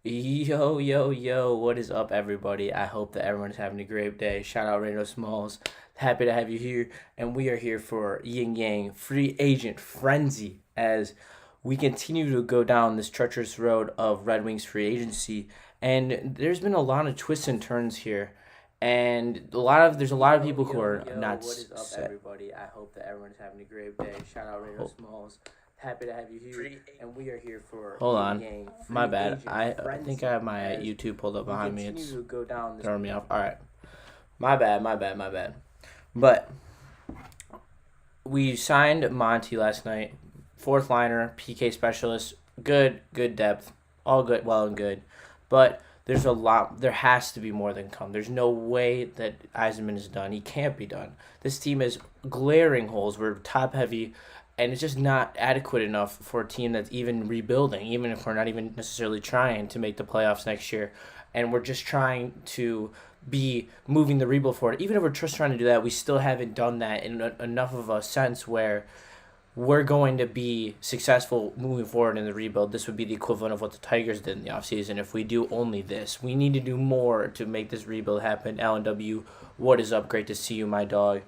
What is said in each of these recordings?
Yo, yo, yo, what is up, everybody? I hope that everyone's having a great day. Shout out Rando Smalls. Happy to have you here. And we are here for Yin Yang Free Agent Frenzy as we continue to go down this treacherous road of Red Wings free agency. And there's been a lot of twists and turns here. And there's a lot of Yo, people who yo, are yo, not what is up, set. everybody? I hope that everyone's having a great day. Shout out Rando Smalls. Happy to have you here. And we are here for Hold Yin on. Yang My Free bad. Agent I think I have my Frenzy YouTube pulled up as we behind me. continue It's to go down this. throwing me off. All right. My bad, my bad, my bad. But we signed Monty last night. Fourth liner, PK specialist. Good depth. All good, well and good. But there's a lot. There has to be more than come. There's no way that Eisenman is done. He can't be done. This team has glaring holes. We're top heavy, and it's just not adequate enough for a team that's even rebuilding. Even if we're not even necessarily trying to make the playoffs next year, and we're just trying to be moving the rebuild forward. Even if we're just trying to do that, we still haven't done that in enough of a sense where we're going to be successful moving forward in the rebuild. This would be the equivalent of what the Tigers did in the offseason if we do only this. We need to do more to make this rebuild happen. Alan W., what is up? Great to see you, my dog.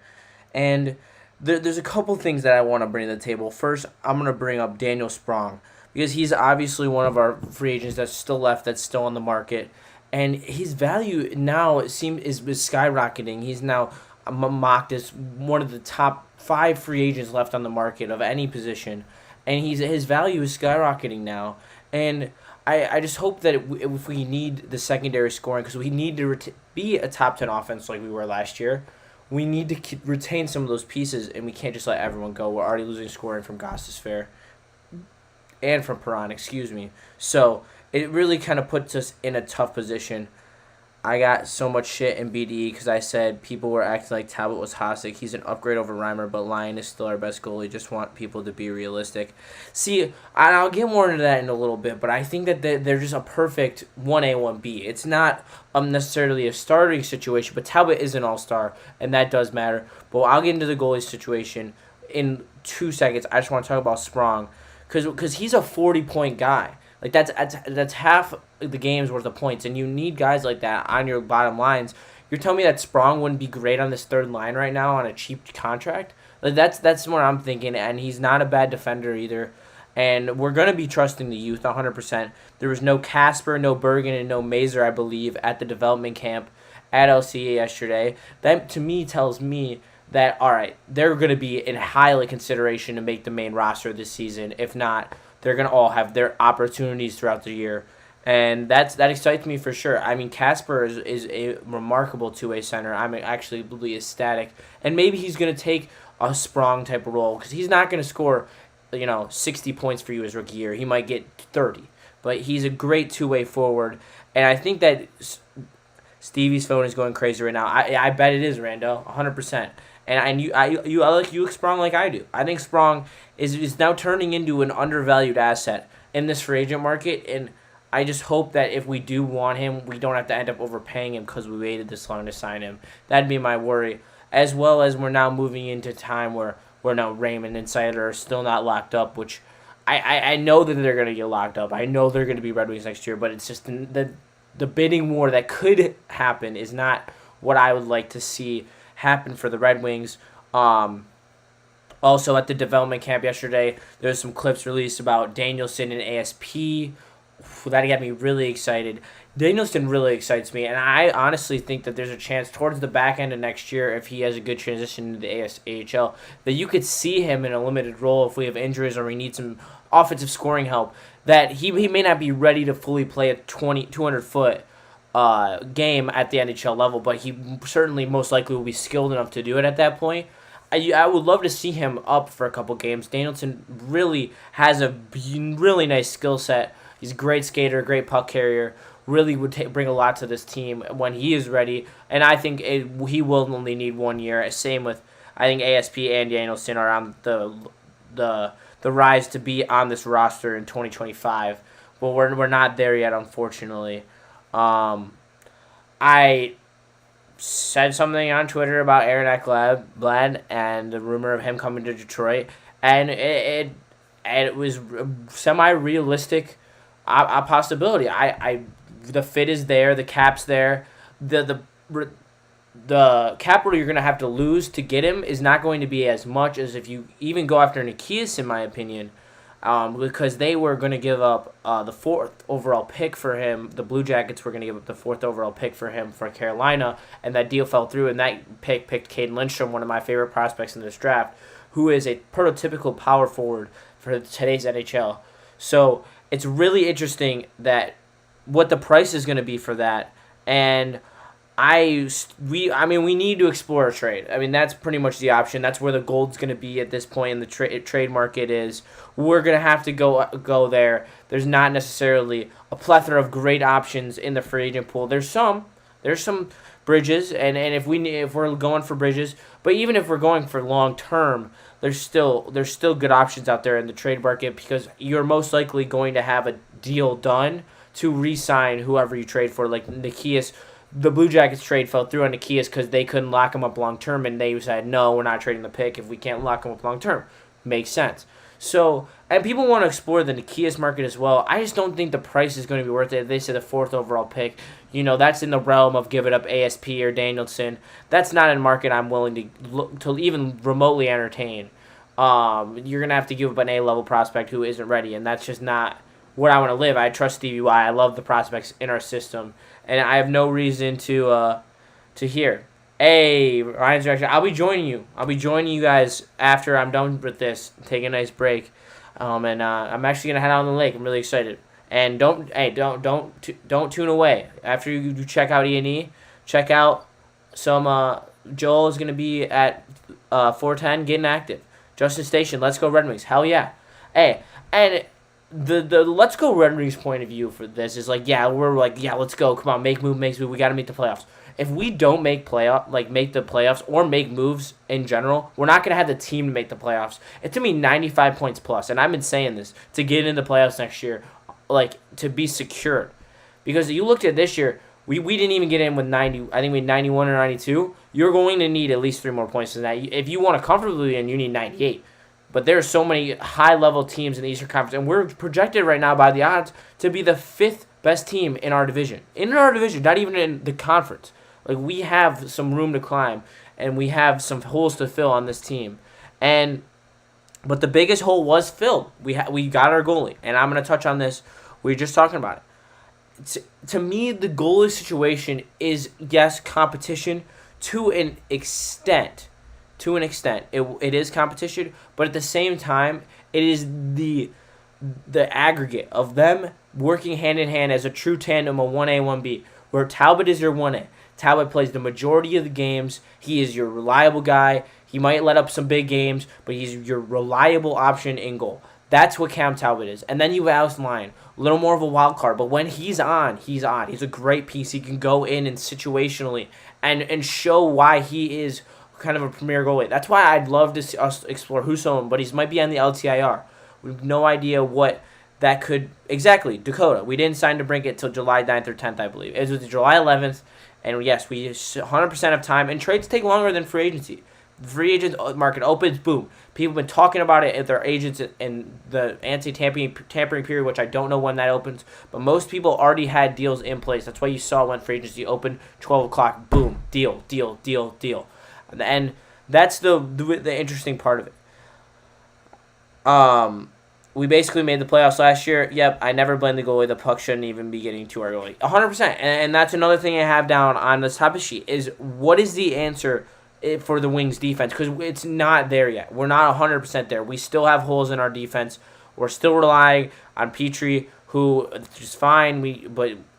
And there's a couple things that I want to bring to the table. First, I'm going to bring up Daniel Sprong because he's obviously one of our free agents that's still left, that's still on the market. And his value now is skyrocketing. He's now mocked as one of the top five free agents left on the market of any position, and his value is skyrocketing now. And I just hope that if we need the secondary scoring, because we need to be a top 10 offense like we were last year, we need to retain some of those pieces, and we can't just let everyone go. We're already losing scoring from Gostisfair and from Perron, excuse me. So it really kind of puts us in a tough position. I got so much shit in BDE because I said people were acting like Talbot was Hasek. He's an upgrade over Reimer, but Lyon is still our best goalie. Just want people to be realistic. See, I'll get more into that in a little bit, but I think that they're just a perfect 1A, 1B. It's not necessarily a starting situation, but Talbot is an all-star, and that does matter. But I'll get into the goalie situation in 2 seconds. I just want to talk about Sprong because he's a 40-point guy. Like that's half the game's worth of points, and you need guys like that on your bottom lines. You're telling me that Sprong wouldn't be great on this third line right now on a cheap contract? Like that's what I'm thinking, and he's not a bad defender either. And we're gonna be trusting the youth 100%. There was no Casper, no Bergen, and no Mazer, I believe, at the development camp at LCA yesterday. That to me tells me that all right, they're gonna be in highly consideration to make the main roster this season. If not, they're gonna all have their opportunities throughout the year, and that excites me for sure. I mean, Casper is a remarkable two-way center. I'm actually really ecstatic, and maybe he's gonna take a Sprong type of role because he's not gonna score, 60 points for you his rookie year. He might get 30, but he's a great two-way forward, and I think that Stevie's phone is going crazy right now. I bet it is, Rando, 100%. And I like you Sprong like I do. I think Sprong is now turning into an undervalued asset in this free agent market, and I just hope that if we do want him, we don't have to end up overpaying him because we waited this long to sign him. That'd be my worry. As well as we're now moving into time where now Raymond and Sider are still not locked up, which I know that they're gonna get locked up. I know they're gonna be Red Wings next year, but it's just the bidding war that could happen is not what I would like to see happen for the Red Wings. Also, at the development camp yesterday, there was some clips released about Danielson and ASP. That got me really excited. Danielson really excites me, and I honestly think that there's a chance towards the back end of next year, if he has a good transition to the AHL, that you could see him in a limited role if we have injuries or we need some offensive scoring help. That he may not be ready to fully play a 200-foot game at the NHL level, but he certainly most likely will be skilled enough to do it at that point. I would love to see him up for a couple games. Danielson really has a really nice skill set. He's a great skater, great puck carrier. Really would bring a lot to this team when he is ready. And I think he will only need 1 year. Same with, I think ASP and Danielson are on the rise to be on this roster in 2025. But we're not there yet, unfortunately. I said something on Twitter about Aaron Ekblad and the rumor of him coming to Detroit, and it was semi-realistic a possibility. The fit is there, the cap's there, the capital you're going to have to lose to get him is not going to be as much as if you even go after Nikias, in my opinion, because they were going to give up the 4th overall pick for him. The Blue Jackets were going to give up the 4th overall pick for him for Carolina, and that deal fell through, and that picked Caden Lindstrom, one of my favorite prospects in this draft, who is a prototypical power forward for today's NHL. So it's really interesting that what the price is going to be for that, and we need to explore a trade. I mean, that's pretty much the option. That's where the gold's going to be at this point in the trade market is. We're going to have to go there. There's not necessarily a plethora of great options in the free agent pool. There's some bridges, and if we're going for bridges, but even if we're going for long term, there's still good options out there in the trade market because you're most likely going to have a deal done to re-sign whoever you trade for, like Nikias. The Blue Jackets trade fell through on Nikias because they couldn't lock him up long term, and they said, no, we're not trading the pick if we can't lock him up long term. Makes sense. So, and people want to explore the Nikias market as well. I just don't think the price is going to be worth it. They said the 4th overall pick. That's in the realm of giving up ASP or Danielson. That's not a market I'm willing to even remotely entertain. You're going to have to give up an A-level prospect who isn't ready, and that's just not where I want to live. I trust Stevie Y. I love the prospects in our system, and I have no reason to hear. Hey, Ryan's reaction. I'll be joining you. I'll be joining you guys after I'm done with this. Take a nice break, and I'm actually gonna head out on the lake. I'm really excited. And don't tune away after you check out E&E. Check out some. Joel is gonna be at 410 getting active. Justin Station. Let's go Red Wings. Hell yeah. Hey, and the Let's Go Red Wings point of view for this is let's go, come on, make move, we got to make the playoffs. If we don't make the playoffs or make moves in general, we're not going to have the team to make the playoffs. It's going to be 95 points plus, and I've been saying this, to get into the playoffs next year, to be secured. Because you looked at this year, we didn't even get in with 90, I think we had 91 or 92. You're going to need at least 3 more points than that. If you want to comfortably win, you need 98. But there are so many high-level teams in the Eastern Conference, and we're projected right now by the odds to be the 5th best team in our division. In our division, not even in the conference. We have some room to climb, and we have some holes to fill on this team. But the biggest hole was filled. We got our goalie, and I'm going to touch on this. We were just talking about it. To me, the goalie situation is, yes, competition to an extent. It is competition, but at the same time, it is the aggregate of them working hand in hand as a true tandem of 1A, 1B, where Talbot is your 1A. Talbot plays the majority of the games. He is your reliable guy. He might let up some big games, but he's your reliable option in goal. That's what Cam Talbot is. And then you have Alex Lyon, a little more of a wild card, but when he's on, he's on. He's a great piece. He can go in and situationally and show why he is kind of a premier goalie. That's why I'd love to see us explore Husso, but he might be on the LTIR. We have no idea what that could exactly. Dakota. We didn't sign to bring it till July 9th or 10th, I believe. It was July 11th, and yes, we 100% of time. And trades take longer than free agency. The free agent market opens, boom. People have been talking about it at their agents in the anti-tampering period, which I don't know when that opens. But most people already had deals in place. That's why you saw when free agency opened, 12 o'clock, boom, deal. And that's the interesting part of it. We basically made the playoffs last year. Yep, I never blame the goalie. The puck shouldn't even be getting to our goalie. 100%. And that's another thing I have down on this topic sheet is what is the answer for the Wings defense? Because it's not there yet. We're not 100% there. We still have holes in our defense. We're still relying on Petrie, who is fine.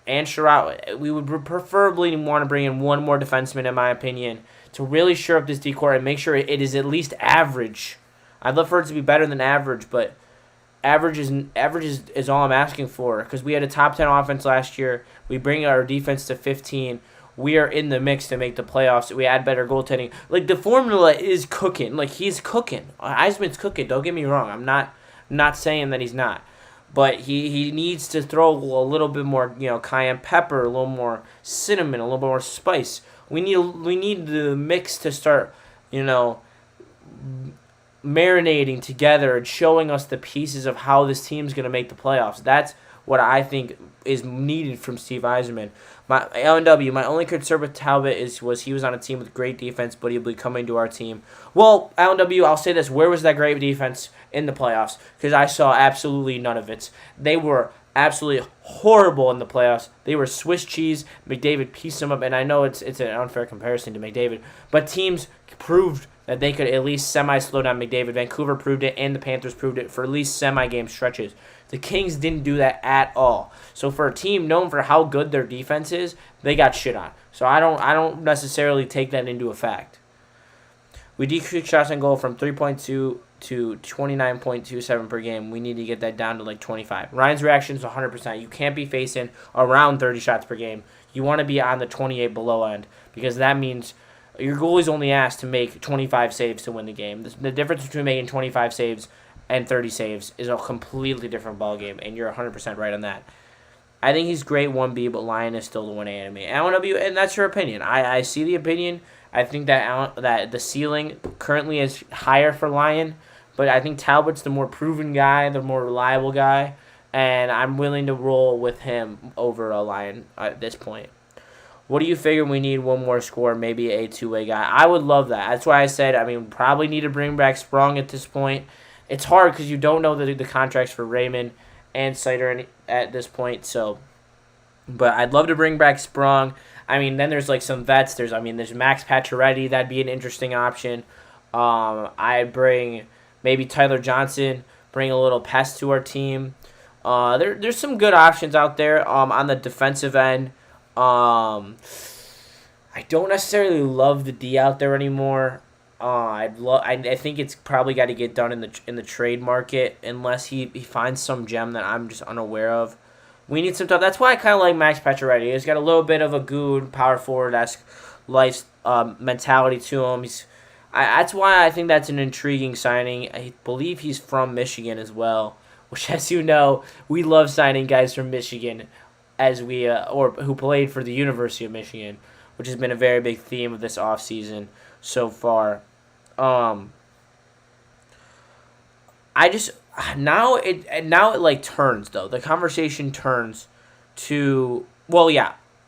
And Sherratt, we would preferably want to bring in one more defenseman, in my opinion, to really shore up this decor and make sure it is at least average. I'd love for it to be better than average, but average is all I'm asking for because we had a top 10 offense last year. We bring our defense to 15. We are in the mix to make the playoffs. We add better goaltending. The formula is cooking. He's cooking. Eisman's cooking. Don't get me wrong. I'm not saying that he's not. But he needs to throw a little bit more, cayenne pepper, a little more cinnamon, a little more spice. We need the mix to start, marinating together and showing us the pieces of how this team's going to make the playoffs. That's what I think is needed from Steve Yzerman. My LNW, my only concern with Talbot was he was on a team with great defense, but he'll be coming to our team. Well, LNW, I'll say this: where was that great defense in the playoffs? Because I saw absolutely none of it. They were absolutely horrible in the playoffs. They were Swiss cheese. McDavid pieced them up, and I know it's an unfair comparison to McDavid, but teams proved that they could at least semi-slow down McDavid. Vancouver proved it, and the Panthers proved it for at least semi-game stretches. The Kings didn't do that at all. So for a team known for how good their defense is, they got shit on. So I don't necessarily take that into a fact. We decreased shots on goal from 3.2 to 29.27 per game. We need to get that down to like 25. Ryan's reaction is 100%. You can't be facing around 30 shots per game. You want to be on the 28 below end because that means your goalie's only asked to make 25 saves to win the game. The difference between making 25 saves and 30 saves is a completely different ballgame, and you're 100% right on that. I think he's great 1B, but Lyon is still the 1A to me. LNW, and that's your opinion. I see the opinion. I think that the ceiling currently is higher for Lyon, but I think Talbot's the more proven guy, the more reliable guy, and I'm willing to roll with him over a Lyon at this point. What do you figure we need one more scorer, maybe a two-way guy? I would love that. That's why I said, probably need to bring back Sprong at this point. It's hard because you don't know the contracts for Raymond and Sider at this point. So, but I'd love to bring back Sprong. Then there's like some vets. There's Max Pacioretty. That'd be an interesting option. I'd bring maybe Tyler Johnson. Bring a little pest to our team. There's some good options out there on the defensive end. I don't necessarily love the D out there anymore. I think it's probably got to get done in the trade market unless he finds some gem that I'm just unaware of. We need some stuff. That's why I kind of like Max Pacioretty. He's got a little bit of a good power forward-esque life mentality to him. That's why I think that's an intriguing signing. I believe he's from Michigan as well, which, as you know, we love signing guys from Michigan or who played for the University of Michigan, which has been a very big theme of this offseason so far. Now it like turns though. The conversation turns to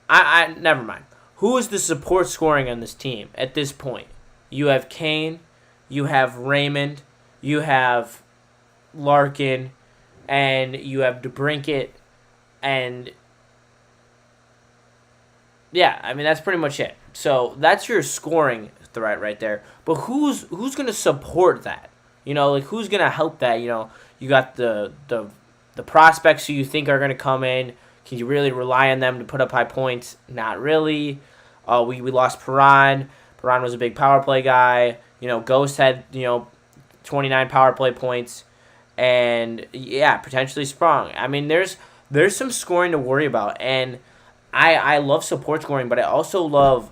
I never mind. Who is the support scoring on this team at this point? You have Kane, you have Raymond, you have Larkin, and you have DeBrincat, and that's pretty much it. So that's your scoring threat right there. But who's going to support that? Who's going to help that? You got the prospects who you think are going to come in. Can you really rely on them to put up high points? Not really. We lost Perron. Perron was a big power play guy. Ghost had 29 power play points, and potentially Sprong. There's some scoring to worry about, and I love support scoring, but I also love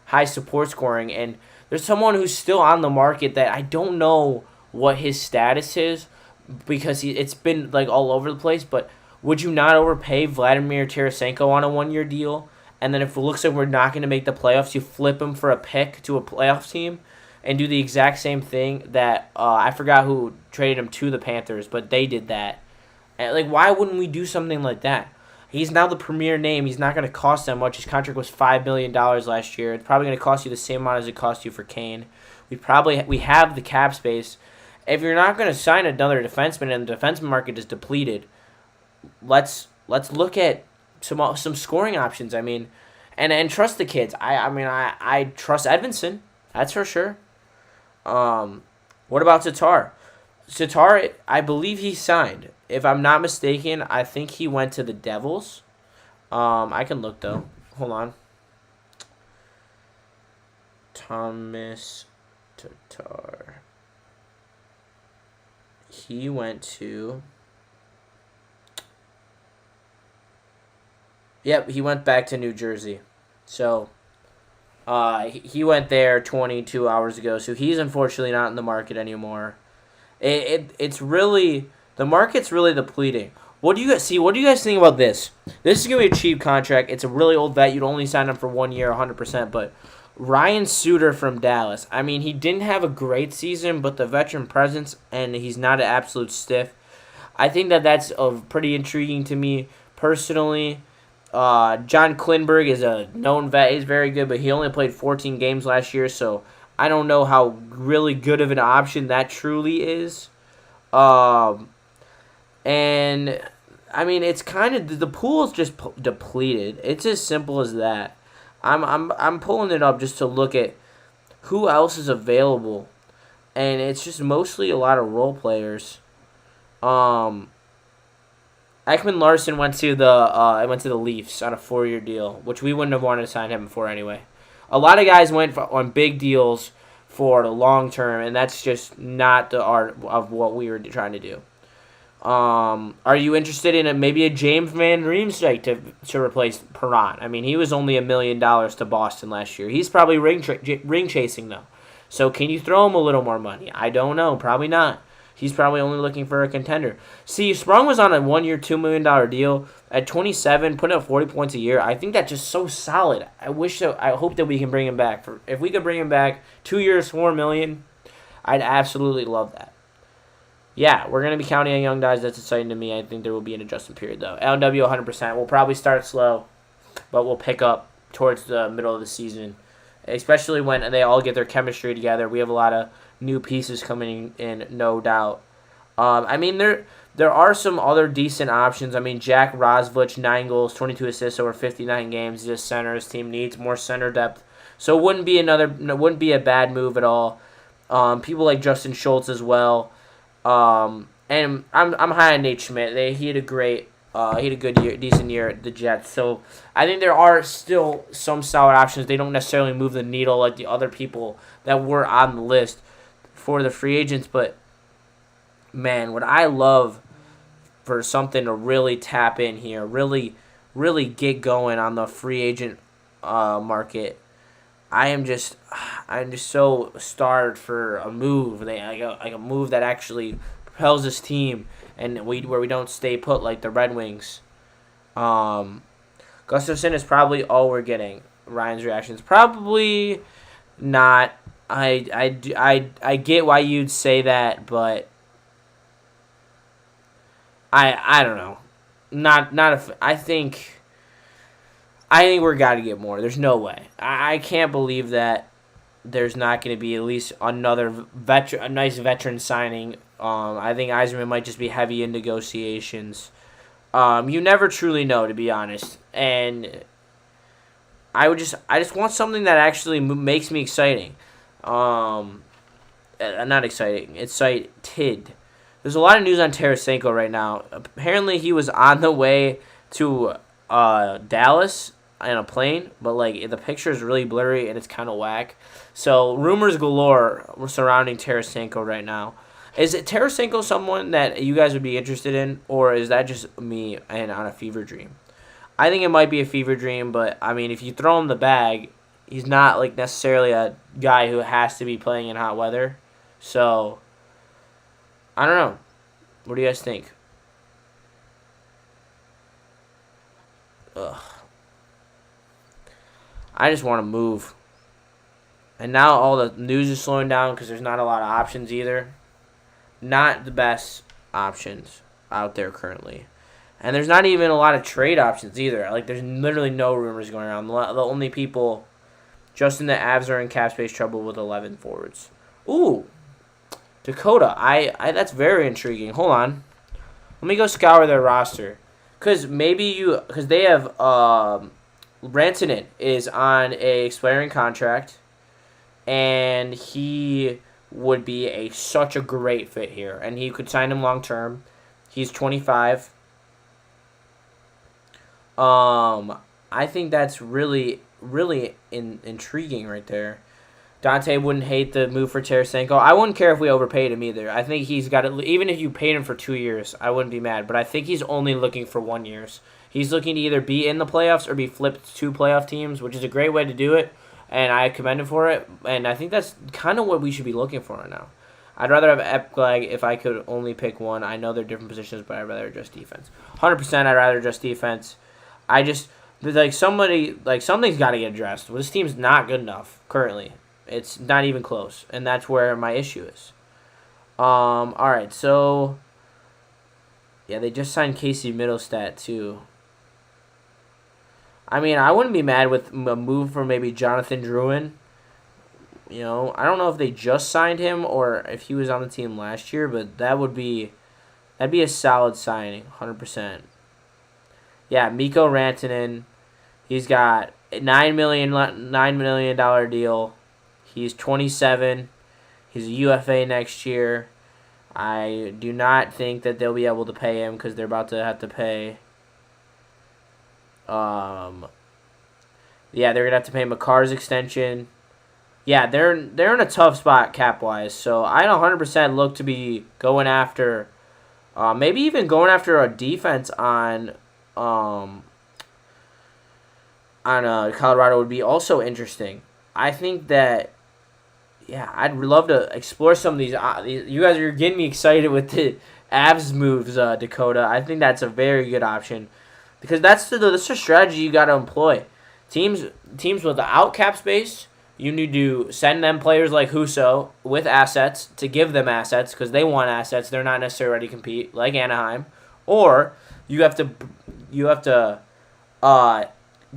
high support scoring. And there's someone who's still on the market that I don't know what his status is because it's been like all over the place. But would you not overpay Vladimir Tarasenko on a 1-year deal? And then if it looks like we're not going to make the playoffs, you flip him for a pick to a playoff team and do the exact same thing that I forgot who traded him to the Panthers, but they did that. And, why wouldn't we do something like that? He's now the premier name. He's not going to cost that much. His contract was $5 million last year. It's probably going to cost you the same amount as it cost you for Kane. We have the cap space. If you're not going to sign another defenseman and the defenseman market is depleted, let's look at some scoring options. And trust the kids. I trust Edvinsson. That's for sure. What about Tatar? Tatar, I believe he signed. If I'm not mistaken, I think he went to the Devils. I can look, though. Hold on. Thomas Tatar. He went to... Yep, he went back to New Jersey. So, he went there 22 hours ago. So, he's unfortunately not in the market anymore. It's really... The market's really depleting. What do you guys think about this? This is going to be a cheap contract. It's a really old vet. You'd only sign him for 1 year, 100%. But Ryan Suter from Dallas. He didn't have a great season, but the veteran presence, and he's not an absolute stiff. I think that's pretty intriguing to me personally. John Klinberg is a known vet. He's very good, but he only played 14 games last year, so I don't know how really good of an option that truly is. Um, and I mean, it's kind of the pool's just depleted. It's as simple as that. I'm pulling it up just to look at who else is available, and it's just mostly a lot of role players. Um, Ekman Larson went to the Leafs on a 4-year deal, which we wouldn't have wanted to sign him for anyway. A lot of guys went on big deals for the long term, and that's just not the art of what we were trying to do. Are you interested in maybe a James Van Riemsdyk to replace Perron? I mean, he was only $1 million to Boston last year. He's probably ring chasing though. So can you throw him a little more money? I don't know. Probably not. He's probably only looking for a contender. See, Sprung was on a 1-year, $2 million deal at 27, putting up 40 points a year. I think that's just so solid. I hope that we can bring him back. If we could bring him back, 2 years, $4 million, I'd absolutely love that. Yeah, we're going to be counting on young guys. That's exciting to me. I think there will be an adjustment period, though. LW 100%. We'll probably start slow, but we'll pick up towards the middle of the season, especially when they all get their chemistry together. We have a lot of new pieces coming in, no doubt. I mean, there are some other decent options. I mean, Jack Rosvich, 9 goals, 22 assists over 59 games. He's a center. His team needs more center depth, so it wouldn't be a bad move at all. People like Justin Schultz as well. And I'm high on Nate Schmidt. He had a good year, decent year at the Jets. So I think there are still some solid options. They don't necessarily move the needle like the other people that were on the list for the free agents. But man, what I love for something to really tap in here, really get going on the free agent market. I'm just so starved for a move, like a move that actually propels this team, and where we don't stay put like the Red Wings. Gustafsson is probably all we're getting. Ryan's reactions probably not. I get why you'd say that, but I don't know. I think we're got to get more. There's no way. I can't believe that there's not going to be at least another a nice veteran signing. I think Yzerman might just be heavy in negotiations. You never truly know, to be honest. And I just want something that actually makes me exciting. Not exciting. Excited. There's a lot of news on Tarasenko right now. Apparently, he was on the way to Dallas in a plane, but like the picture is really blurry and it's kind of whack. So rumors galore surrounding Tarasenko right now. Is it Tarasenko someone that you guys would be interested in, or is that just me and on a fever dream? I think it might be a fever dream, but I mean, if you throw him the bag, he's not like necessarily a guy who has to be playing in hot weather. So I don't know. What do you guys think? Ugh. I just want to move. And now all the news is slowing down because there's not a lot of options either. Not the best options out there currently. And there's not even a lot of trade options either. Like, there's literally no rumors going around. The only people, just in the Avs, are in cap space trouble with 11 forwards. Ooh. Dakota. That's very intriguing. Hold on. Let me go scour their roster. Because they have, Rantanen is on a expiring contract, and he would be such a great fit here, and he could sign him long term. He's 25. I think that's really intriguing right there. Dante wouldn't hate the move for Tarasenko. I wouldn't care if we overpaid him either. I think he's got it. Even if you paid him for 2 years, I wouldn't be mad. But I think he's only looking for 1 year. He's looking to either be in the playoffs or be flipped to playoff teams, which is a great way to do it, and I commend him for it. And I think that's kind of what we should be looking for right now. I'd rather have Epglag if I could only pick one. I know they're different positions, but I'd rather adjust defense. 100%, I'd rather adjust defense. Something's got to get addressed. Well, this team's not good enough currently. It's not even close, and that's where my issue is. All right, so Yeah, they just signed Casey Middlestat, too. I mean, I wouldn't be mad with a move for maybe Jonathan Drouin. You know, I don't know if they just signed him or if he was on the team last year, but that'd be a solid signing, 100%. Yeah, Mikko Rantanen, he's got a $9 million deal. He's 27. He's a UFA next year. I do not think that they'll be able to pay him because they're about to have to pay. Yeah, they're gonna have to pay McCarr's extension. Yeah, they're in a tough spot cap wise. So I'd 100% look to be going after, maybe even going after a defense on Colorado would be also interesting. I think that. Yeah, I'd love to explore some of these. You guys are getting me excited with the Avs moves, Dakota. I think that's a very good option because that's the strategy you got to employ. Teams without cap space, you need to send them players like Husso with assets to give them assets because they want assets. They're not necessarily ready to compete like Anaheim, or you have to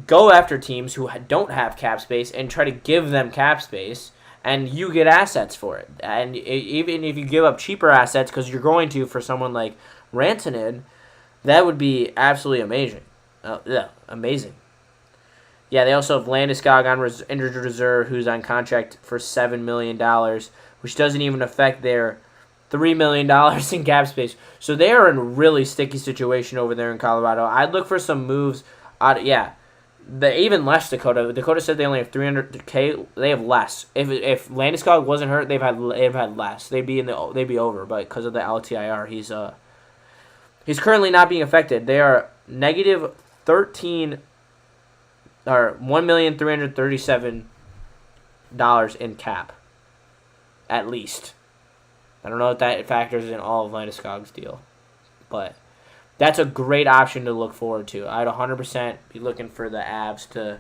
go after teams who don't have cap space and try to give them cap space. And you get assets for it. And even if you give up cheaper assets, because you're going to for someone like Rantanen, that would be absolutely amazing. Amazing. Yeah, they also have Landeskog on injured reserve, who's on contract for $7 million, which doesn't even affect their $3 million in cap space. So they are in a really sticky situation over there in Colorado. I'd look for some moves. Even less Dakota. Dakota said they only have $300K. They have less. If Landeskog wasn't hurt, they've had less. They'd be over. But because of the LTIR, he's currently not being affected. They are negative 13 or $1,337 in cap, at least. I don't know if that factors in all of Landeskog's deal, but. That's a great option to look forward to. I'd 100% be looking for the Avs to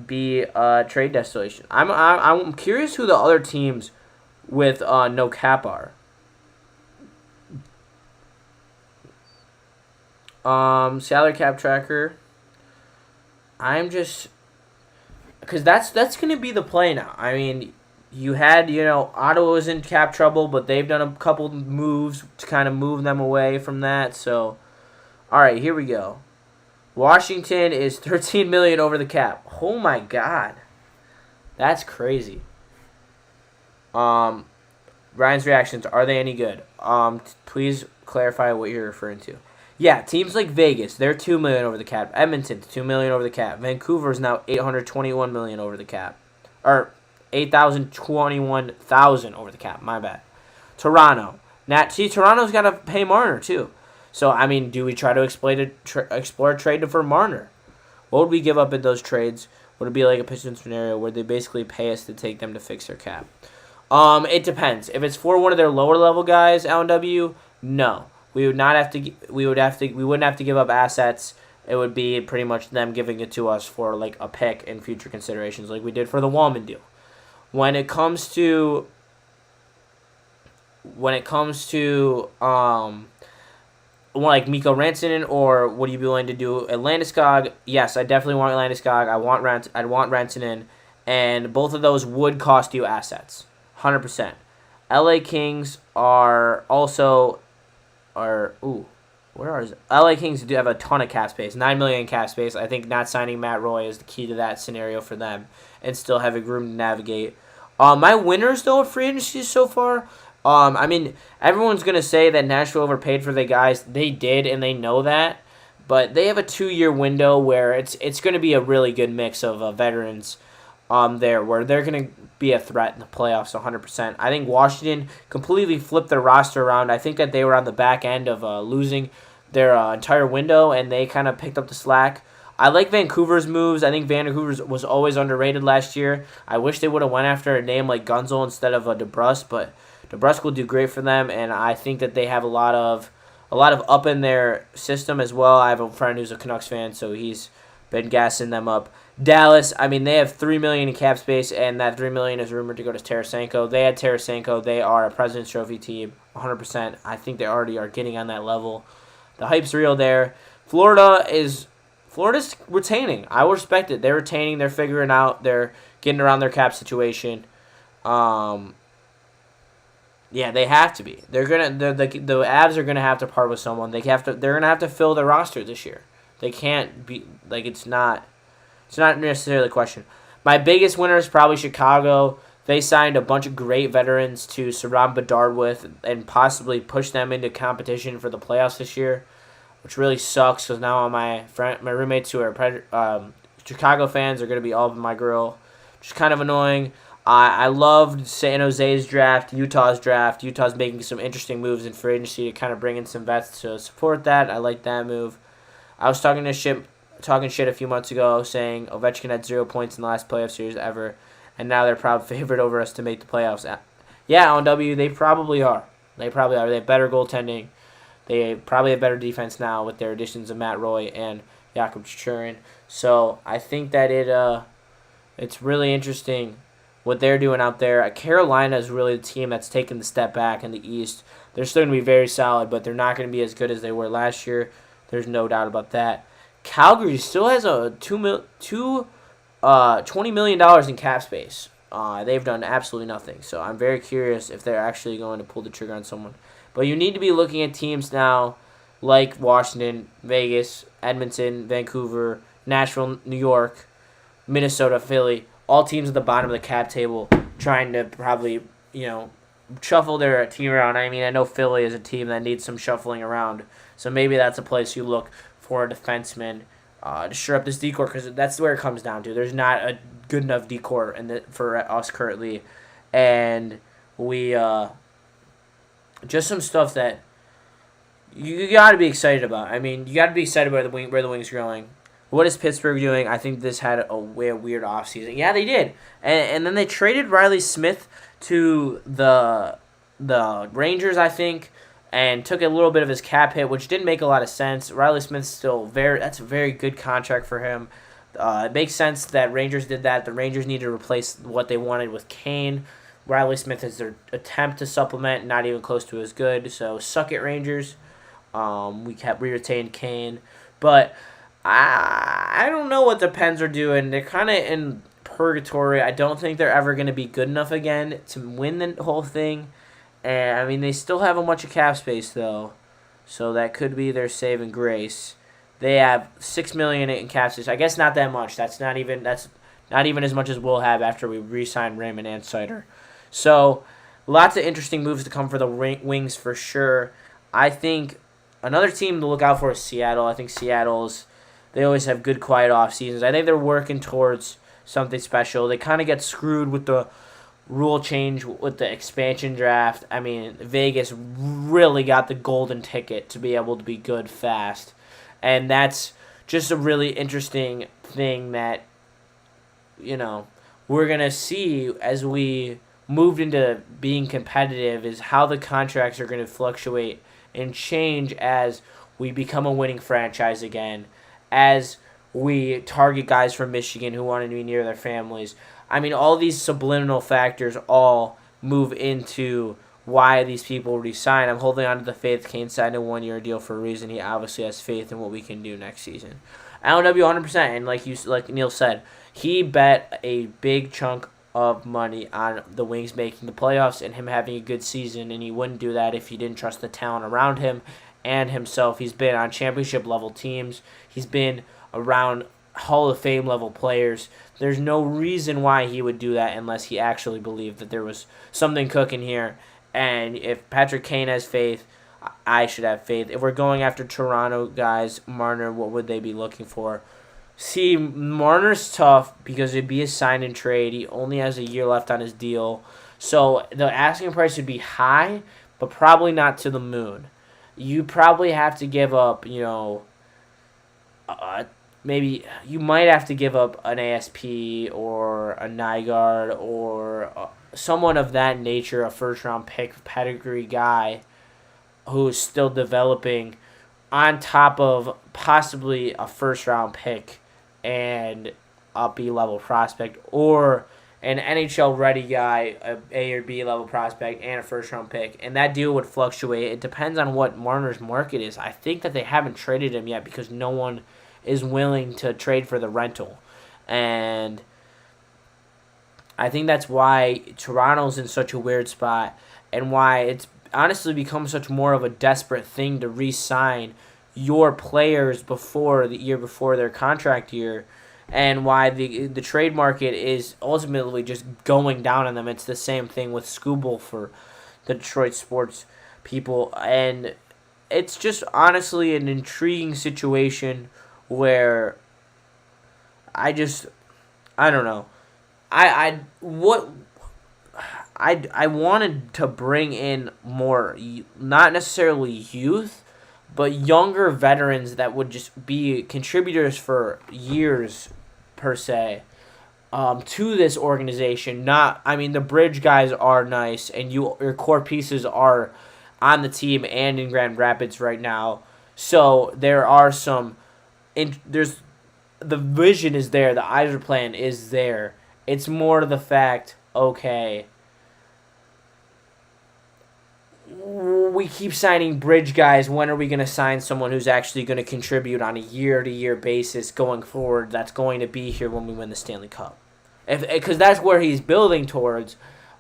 be a trade destination. I'm curious who the other teams with no cap are. Salary cap tracker. I'm just because that's gonna be the play now. I mean. You had, Ottawa was in cap trouble, but they've done a couple moves to kind of move them away from that. So, all right, here we go. Washington is $13 million over the cap. Oh my God, that's crazy. Ryan's reactions, are they any good? Please clarify what you're referring to. Yeah, teams like Vegas, they're $2 million over the cap. Edmonton, $2 million over the cap. Vancouver is now $821 million over the cap, or 8,021,000 over the cap. My bad. Toronto. Toronto's got to pay Marner too. So I mean, do we try to explore a trade for Marner? What would we give up in those trades? Would it be like a Pistons scenario where they basically pay us to take them to fix their cap? It depends. If it's for one of their lower level guys, LNW, no. We wouldn't have to give up assets. It would be pretty much them giving it to us for like a pick and future considerations, like we did for the Wallman deal. When it comes to like Mikko Rantanen, or would you be willing to do a Landeskog? Yes, I definitely want Landeskog. I'd want Rantanen, and both of those would cost you assets, 100%. LA Kings LA Kings do have a ton of cap space, $9 million cap space. I think not signing Matt Roy is the key to that scenario for them, and still having room to navigate. My winners though of free agency so far. I mean, everyone's gonna say that Nashville overpaid for the guys. They did, and they know that. But they have a 2-year window where it's gonna be a really good mix of veterans. There where they're gonna be a threat in the playoffs 100%. I think Washington completely flipped their roster around. I think that they were on the back end of losing their entire window, and they kind of picked up the slack. I like Vancouver's moves. I think Vancouver was always underrated last year. I wish they would have went after a name like Gunzel instead of a DeBrusk, but DeBrusk will do great for them, and I think that they have a lot of up in their system as well. I have a friend who's a Canucks fan, so he's been gassing them up. Dallas, I mean, they have $3 million in cap space, and that $3 million is rumored to go to Tarasenko. They had Tarasenko. They are a President's Trophy team. 100%. I think they already are getting on that level. The hype's real there. Florida's retaining. I will respect it. They're retaining. They're figuring out. They're getting around their cap situation. Yeah, they have to be. They're gonna the Avs are gonna have to part with someone. They're gonna have to fill their roster this year. They can't be like it's not necessarily a question. My biggest winner is probably Chicago. They signed a bunch of great veterans to surround Bedard with and possibly push them into competition for the playoffs this year, which really sucks because now my roommates who are Chicago fans are going to be all over my grill, which is kind of annoying. I loved San Jose's draft, Utah's draft. Utah's making some interesting moves in free agency to kind of bring in some vets to support that. I like that move. I was talking shit a few months ago, saying Ovechkin had 0 points in the last playoff series ever, and now they're proud favorite over us to make the playoffs. Yeah, on W, they probably are. They have better goaltending. They probably have better defense now with their additions of Matt Roy and Jakub Chichurin. So I think that it's really interesting what they're doing out there. Carolina is really the team that's taken the step back in the East. They're still going to be very solid, but they're not going to be as good as they were last year. There's no doubt about that. Calgary still has a $20 million in cap space. They've done absolutely nothing. So I'm very curious if they're actually going to pull the trigger on someone. But you need to be looking at teams now like Washington, Vegas, Edmonton, Vancouver, Nashville, New York, Minnesota, Philly, all teams at the bottom of the cap table trying to probably, shuffle their team around. I mean, I know Philly is a team that needs some shuffling around. So maybe that's a place you look for a defenseman to shore up this decor because that's where it comes down to. There's not a good enough decor for us currently. And we just some stuff that you got to be excited about. I mean, you got to be excited about where the Wings are going. What is Pittsburgh doing? I think this had a weird offseason. Yeah, they did. And then they traded Riley Smith to the Rangers, I think, and took a little bit of his cap hit, which didn't make a lot of sense. Riley Smith's still that's a very good contract for him. It makes sense that Rangers did that. The Rangers need to replace what they wanted with Kane. Riley Smith is their attempt to supplement, not even close to as good. So suck it, Rangers. We retained Kane, but I don't know what the Pens are doing. They're kind of in purgatory. I don't think they're ever going to be good enough again to win the whole thing. And I mean, they still have a bunch of cap space though, so that could be their saving grace. They have $6 million in cap space. I guess not that much. That's not even as much as we'll have after we re-sign Raymond and Sider. So lots of interesting moves to come for the Wings for sure. I think another team to look out for is Seattle. I think they always have good quiet off seasons. I think they're working towards something special. They kind of get screwed with the rule change with the expansion draft. I mean, Vegas really got the golden ticket to be able to be good fast. And that's just a really interesting thing that, we're going to see as we move into being competitive is how the contracts are going to fluctuate and change as we become a winning franchise again, as we target guys from Michigan who want to be near their families. I mean, all these subliminal factors all move into why these people resign. I'm holding on to the faith. Kane signed a 1-year deal for a reason. He obviously has faith in what we can do next season. LW 100%, and like Neil said, he bet a big chunk of money on the Wings making the playoffs and him having a good season, and he wouldn't do that if he didn't trust the talent around him and himself. He's been on championship level teams. He's been around Hall of Fame level players. There's no reason why he would do that unless he actually believed that there was something cooking here. And if Patrick Kane has faith, I should have faith. If we're going after Toronto guys, Marner, what would they be looking for? See, Marner's tough because it'd be a sign and trade. He only has a year left on his deal. So the asking price would be high, but probably not to the moon. You probably have to give up, maybe you might have to give up an ASP or a Nygaard or someone of that nature, a first-round pick, pedigree guy who's still developing on top of possibly a first-round pick and a B-level prospect. Or an NHL ready guy, A or B level prospect, and a first round pick, and that deal would fluctuate. It depends on what Marner's market is. I think that they haven't traded him yet because no one is willing to trade for the rental, and I think that's why Toronto's in such a weird spot, and why it's honestly become such more of a desperate thing to re-sign your players before the year before their contract year, and why the trade market is ultimately just going down on them. It's the same thing with Skubal for the Detroit sports people, and it's just honestly an intriguing situation where I don't know. I wanted to bring in more, not necessarily youth, but younger veterans that would just be contributors for years, per se, to this organization. The bridge guys are nice, and your core pieces are on the team and in Grand Rapids right now. So there are there's the vision is there, the Eisner plan is there. It's more to the fact, okay, we keep signing bridge guys. When are we going to sign someone who's actually going to contribute on a year-to-year basis going forward that's going to be here when we win the Stanley Cup? Because that's where he's building towards.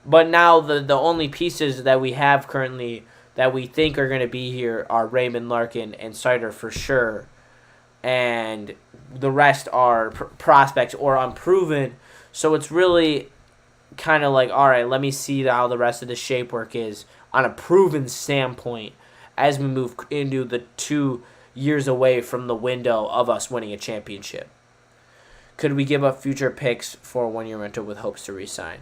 But now the only pieces that we have currently that we think are going to be here are Raymond Larkin and Sider for sure. And the rest are prospects or unproven. So it's really kind of like, all right, let me see how the rest of the shape work is on a proven standpoint as we move into the 2 years away from the window of us winning a championship. Could we give up future picks for a 1-year rental with hopes to re-sign?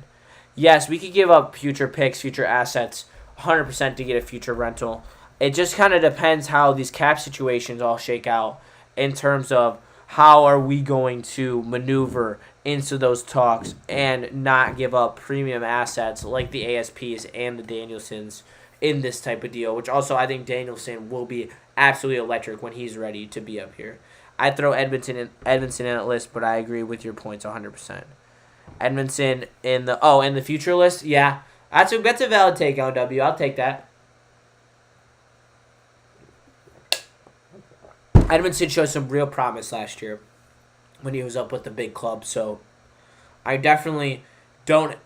Yes, we could give up future picks, future assets, 100% to get a future rental. It just kind of depends how these cap situations all shake out in terms of how are we going to maneuver into those talks and not give up premium assets like the ASPs and the Danielsons in this type of deal, which also I think Danielson will be absolutely electric when he's ready to be up here. I'd throw Edmondson in that list, but I agree with your points 100%. Edmondson in the future list, yeah. That's a valid take, OW. I'll take that. Edmondson showed some real promise last year when he was up with the big club, so I definitely don't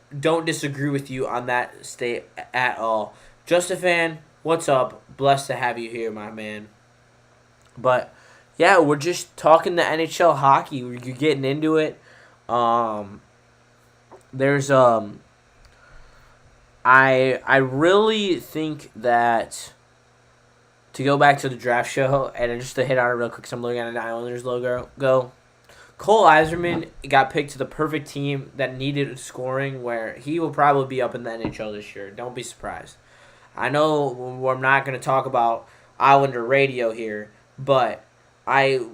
disagree with you on that state at all. Just a fan, what's up? Blessed to have you here, my man. But yeah, we're just talking the NHL hockey. You're getting into it. There's I really think that, to go back to the draft show and just to hit on it real quick, because I'm looking at an Islanders logo. Cole Yzerman got picked to the perfect team that needed scoring, where he will probably be up in the NHL this year. Don't be surprised. I know we're not going to talk about Islander radio here, but I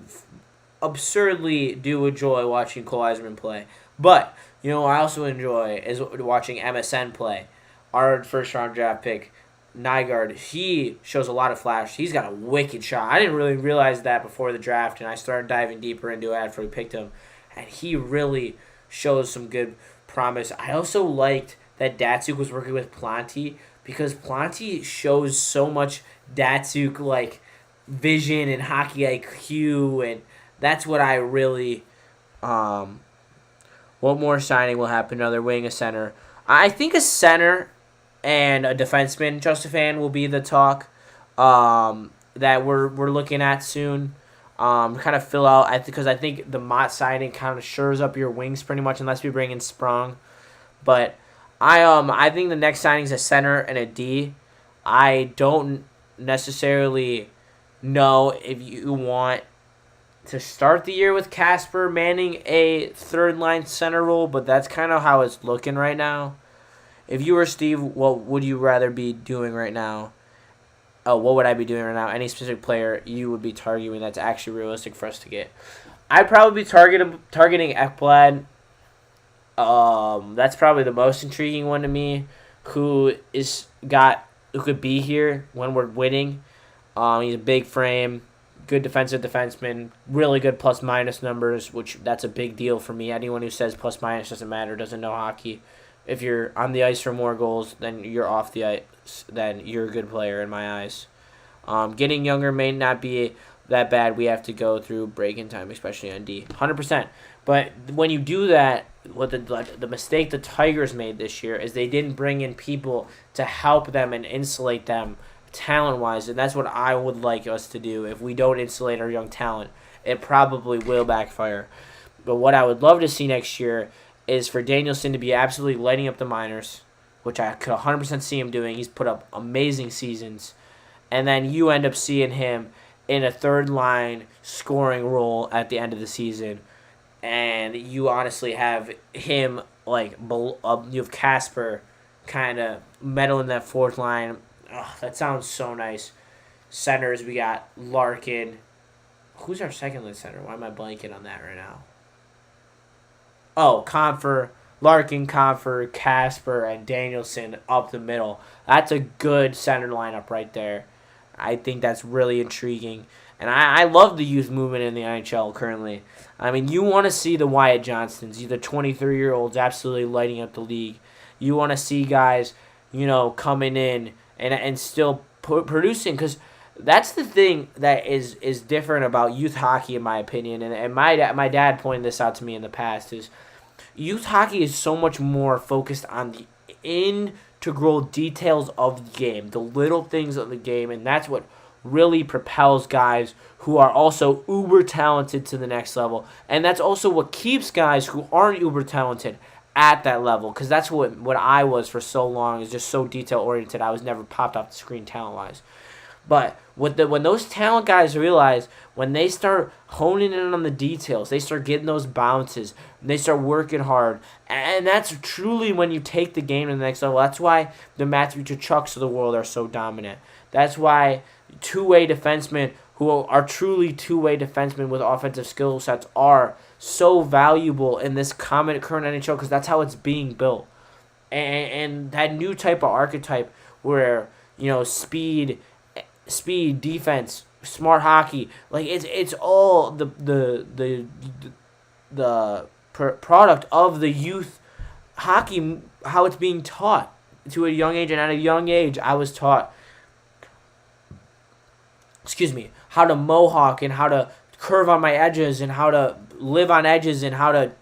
absurdly do enjoy watching Cole Yzerman play. But, I also enjoy is watching MSN play. Our first-round draft pick, Nygaard, he shows a lot of flash. He's got a wicked shot. I didn't really realize that before the draft, and I started diving deeper into it after we picked him. And he really shows some good promise. I also liked that Datsuk was working with Planty, because Planty shows so much Datsuk vision and hockey IQ, and that's what I really what more signing will happen? Another wing, a center. I think a center and a defenseman, Justafan, will be the talk that we're looking at soon. Kind of fill out, because I think the Mott signing kind of shores up your wings pretty much, unless we bring in Sprong. But I think the next signing is a center and a D. I don't necessarily know if you want to start the year with Casper manning a third-line center role, but that's kind of how it's looking right now. If you were Steve, what would you rather be doing right now? What would I be doing right now? Any specific player you would be targeting that's actually realistic for us to get? I'd probably be targeting Ekblad. That's probably the most intriguing one to me, who could be here when we're winning. He's a big frame, good defensive defenseman, really good plus-minus numbers, which that's a big deal for me. Anyone who says plus-minus doesn't matter doesn't know hockey. If you're on the ice for more goals than you're off the ice, then you're a good player in my eyes. Getting younger may not be that bad. We have to go through break-in time, especially on D. 100%. But when you do that, what the mistake the Tigers made this year is they didn't bring in people to help them and insulate them talent-wise, and that's what I would like us to do. If we don't insulate our young talent, it probably will backfire. But what I would love to see next year is for Danielson to be absolutely lighting up the minors, which I could 100% see him doing. He's put up amazing seasons. And then you end up seeing him in a third-line scoring role at the end of the season. And you honestly have him, you have Casper kind of meddling that fourth line. Oh, that sounds so nice. Centers, we got Larkin. Who's our second-line center? Why am I blanking on that right now? Oh, Larkin, Confer, Casper, and Danielson up the middle. That's a good center lineup right there. I think that's really intriguing. And I love the youth movement in the NHL currently. I mean, you want to see the Wyatt Johnstons, the 23-year-olds absolutely lighting up the league. You want to see guys, coming in and still producing, because that's the thing that is different about youth hockey, in my opinion. And my dad pointed this out to me in the past, is youth hockey is so much more focused on the integral details of the game, the little things of the game, and that's what really propels guys who are also uber talented to the next level. And that's also what keeps guys who aren't uber talented at that level, because that's what I was for so long, is just so detail oriented. I was never popped off the screen talent wise. But when those talent guys realize, when they start honing in on the details, they start getting those bounces, and they start working hard, and that's truly when you take the game to the next level. That's why the Matthew Tkachuks of the world are so dominant. That's why two-way defensemen who are truly two-way defensemen with offensive skill sets are so valuable in this current NHL, because that's how it's being built. And that new type of archetype where, speed, defense, smart hockey, it's all the product of the youth hockey, how it's being taught to a young age. And at a young age, I was taught, how to mohawk and how to curve on my edges and how to live on edges and how to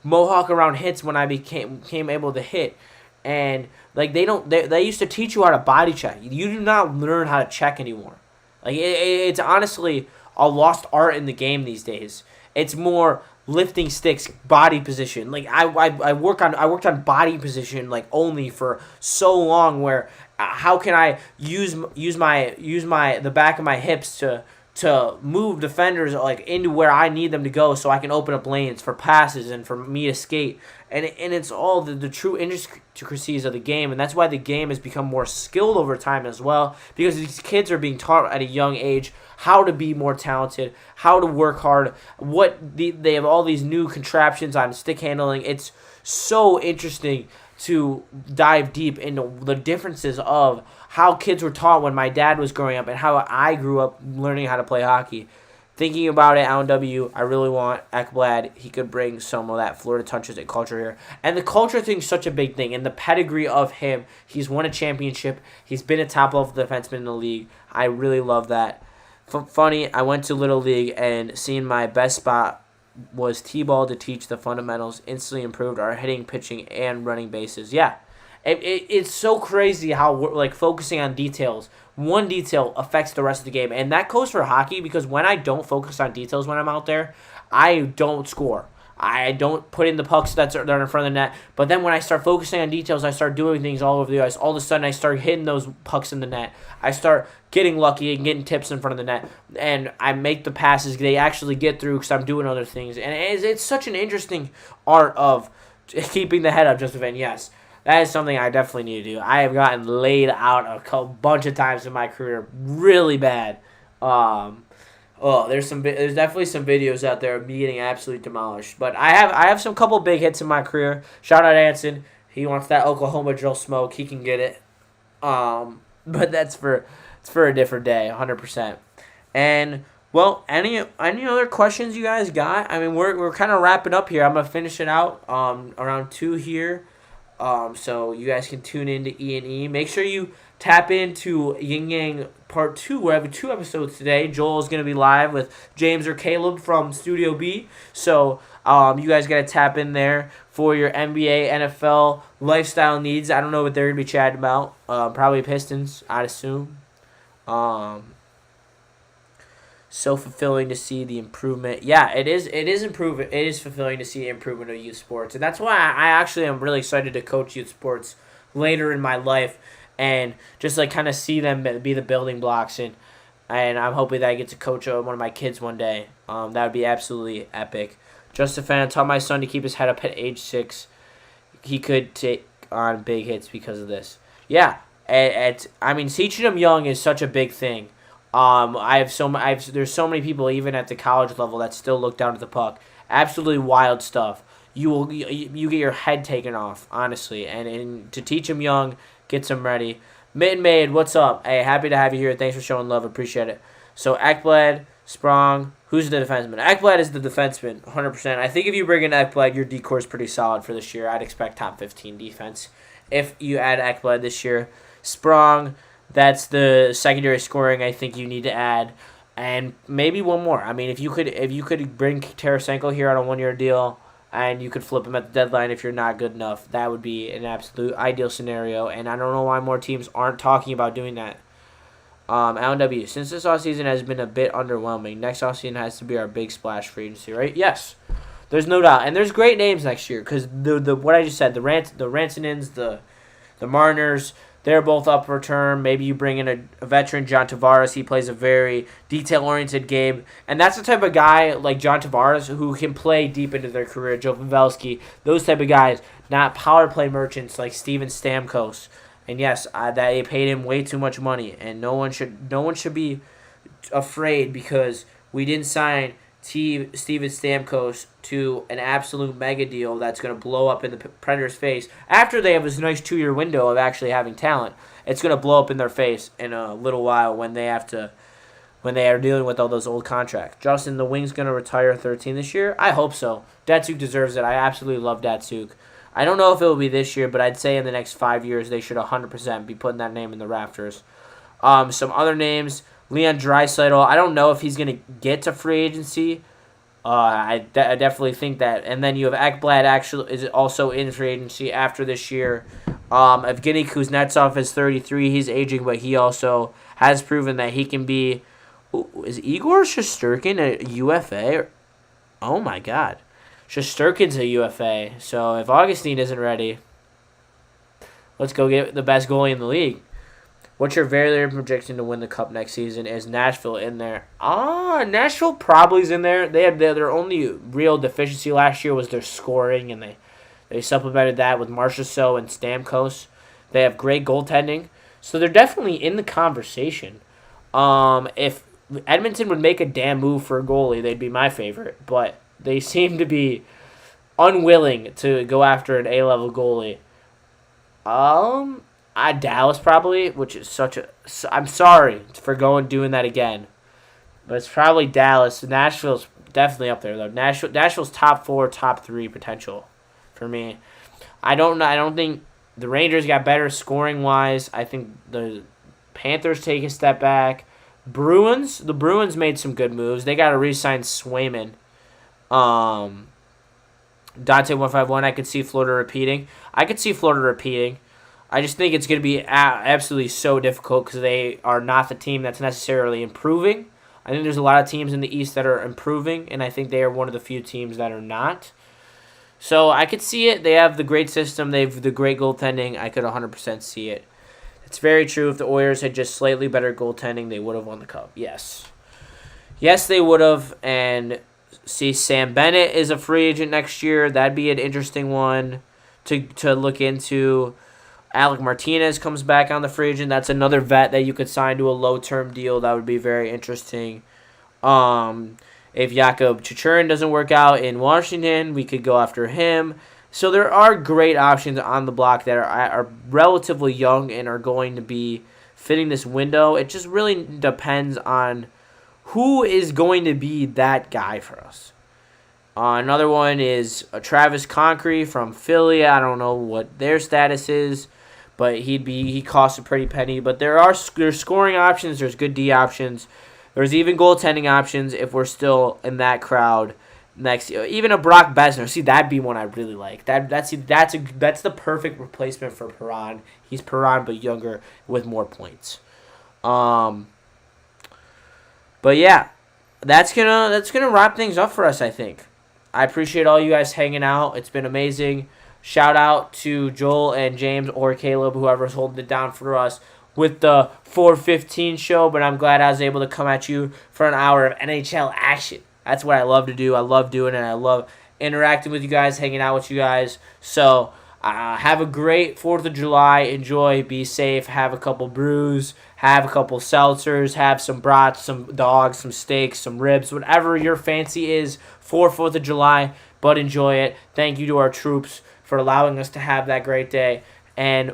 mohawk around hits when I became able to hit. And they used to teach you how to body check. You do not learn how to check anymore. It's honestly a lost art in the game these days. It's more lifting sticks, body position. I worked on body position only for so long, where how can I use the back of my hips to move defenders into where I need them to go, so I can open up lanes for passes and for me to skate. And it's all the true intricacies of the game, and that's why the game has become more skilled over time as well, because these kids are being taught at a young age how to be more talented, how to work hard. They have all these new contraptions on stick handling. It's so interesting to dive deep into the differences of how kids were taught when my dad was growing up and how I grew up learning how to play hockey. Thinking about it, Alan W., I really want Ekblad. He could bring some of that Florida touches and culture here. And the culture thing is such a big thing. And the pedigree of him, he's won a championship. He's been a top-level defenseman in the league. I really love that. Funny, I went to Little League and seeing my best spot was T-ball to teach the fundamentals, instantly improved our hitting, pitching, and running bases. Yeah, it's so crazy how we're focusing on details. One detail affects the rest of the game, and that goes for hockey, because when I don't focus on details when I'm out there, I don't score. I don't put in the pucks that are in front of the net. But then when I start focusing on details, I start doing things all over the ice. All of a sudden, I start hitting those pucks in the net. I start getting lucky and getting tips in front of the net. And I make the passes. They actually get through because I'm doing other things. And it's such an interesting art of keeping the head up, just event. Yes, that is something I definitely need to do. I have gotten laid out a bunch of times in my career really bad. There's definitely some videos out there of me getting absolutely demolished. But I have some couple big hits in my career. Shout out Anson. He wants that Oklahoma drill smoke. He can get it. But it's for a different day, 100%. And well, any other questions you guys got? I mean, we're kind of wrapping up here. I'm gonna finish it out around 2 here. So you guys can tune in to E&E. Make sure you tap into Yin Yang Part 2. We're having 2 episodes today. Joel is going to be live with James or Caleb from Studio B. So you guys got to tap in there for your NBA, NFL lifestyle needs. I don't know what they're going to be chatting about. Probably Pistons, I'd assume. So fulfilling to see the improvement. Yeah, it is. It is improving. It is fulfilling to see improvement of youth sports, and that's why I actually am really excited to coach youth sports later in my life, and just like kind of see them be the building blocks, and I'm hoping that I get to coach one of my kids one day. That would be absolutely epic. Just a fan. I taught my son to keep his head up at age 6. He could take on big hits because of this. Yeah, I mean, teaching them young is such a big thing. There's so many people even at the college level that still look down at the puck. Absolutely wild stuff. You get your head taken off, honestly. And to teach them young, gets them ready. Mitten Maid, what's up? Hey, happy to have you here. Thanks for showing love. Appreciate it. So Ekblad, Sprong, who's the defenseman? Ekblad is the defenseman, 100%. I think if you bring in Ekblad, your decor is pretty solid for this year. I'd expect top 15 defense if you add Ekblad this year. Sprong. That's the secondary scoring I think you need to add, and maybe one more. I mean, if you could bring Tarasenko here on a 1-year deal, and you could flip him at the deadline if you're not good enough, that would be an absolute ideal scenario. And I don't know why more teams aren't talking about doing that. LNW, since this offseason has been a bit underwhelming, next offseason has to be our big splash free agency, right? Yes, there's no doubt, and there's great names next year because the what I just said, the Ransonins, the Mariners. They're both up for term. Maybe you bring in a veteran, John Tavares. He plays a very detail-oriented game. And that's the type of guy like John Tavares who can play deep into their career. Joe Pavelski, those type of guys, not power play merchants like Steven Stamkos. And yes, they paid him way too much money. And no one should be afraid because we didn't sign Steven Stamkos to an absolute mega deal that's going to blow up in the Predators' face. After they have this nice 2-year window of actually having talent, it's going to blow up in their face in a little while when they are dealing with all those old contracts. Justin, the Wings going to retire 13 this year? I hope so. Datsuk deserves it. I absolutely love Datsuk. I don't know if it will be this year, but I'd say in the next 5 years they should 100% be putting that name in the rafters. Some other names. Leon Draisaitl, I don't know if he's going to get to free agency. I definitely think that. And then you have Ekblad actually is also in free agency after this year. Evgeny Kuznetsov is 33. He's aging, but he also has proven that he can be. Ooh, is Igor Shesterkin a UFA? Oh, my God. Shesterkin's a UFA. So if Augustine isn't ready, let's go get the best goalie in the league. What's your very early prediction to win the Cup next season? Is Nashville in there? Nashville probably is in there. They had their only real deficiency last year was their scoring, and they supplemented that with Marchessault and Stamkos. They have great goaltending, so they're definitely in the conversation. If Edmonton would make a damn move for a goalie, they'd be my favorite, but they seem to be unwilling to go after an A-level goalie. Dallas probably, which is such a. I'm sorry for doing that again, but it's probably Dallas. Nashville's definitely up there though. Nashville's top 4, top 3 potential for me. I don't think the Rangers got better scoring wise. I think the Panthers take a step back. The Bruins made some good moves. They got to re-sign Swayman. Dante 151. I could see Florida repeating. I just think it's going to be absolutely so difficult because they are not the team that's necessarily improving. I think there's a lot of teams in the East that are improving, and I think they are one of the few teams that are not. So I could see it. They have the great system. They have the great goaltending. I could 100% see it. It's very true. If the Oilers had just slightly better goaltending, they would have won the Cup. Yes. Yes, they would have. And see, Sam Bennett is a free agent next year. That'd be an interesting one to look into. Alec Martinez comes back on the free agent. That's another vet that you could sign to a low-term deal. That would be very interesting. If Jakob Chichurin doesn't work out in Washington, we could go after him. So there are great options on the block that are relatively young and are going to be fitting this window. It just really depends on who is going to be that guy for us? Another one is Travis Concrete from Philly. I don't know what their status is, but he costs a pretty penny. But there's scoring options. There's good D options. There's even goaltending options if we're still in that crowd next year. Even a Brock Besner. See, that'd be one I really like. That's the perfect replacement for Perron. He's Perron but younger with more points. But yeah, that's gonna wrap things up for us, I think. I appreciate all you guys hanging out. It's been amazing. Shout out to Joel and James or Caleb, whoever's holding it down for us with the 4:15 show. But I'm glad I was able to come at you for an hour of NHL action. That's what I love to do. I love doing it. I love interacting with you guys, hanging out with you guys. So have a great 4th of July. Enjoy. Be safe. Have a couple brews. Have a couple seltzers. Have some brats, some dogs, some steaks, some ribs, whatever your fancy is for 4th of July. But enjoy it. Thank you to our troops for allowing us to have that great day. And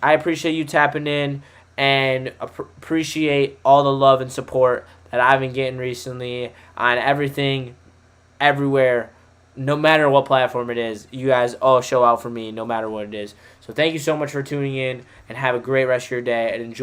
I appreciate you tapping in and appreciate all the love and support that I've been getting recently on everything, everywhere, no matter what platform it is. You guys all show out for me no matter what it is. So thank you so much for tuning in, and have a great rest of your day, and enjoy.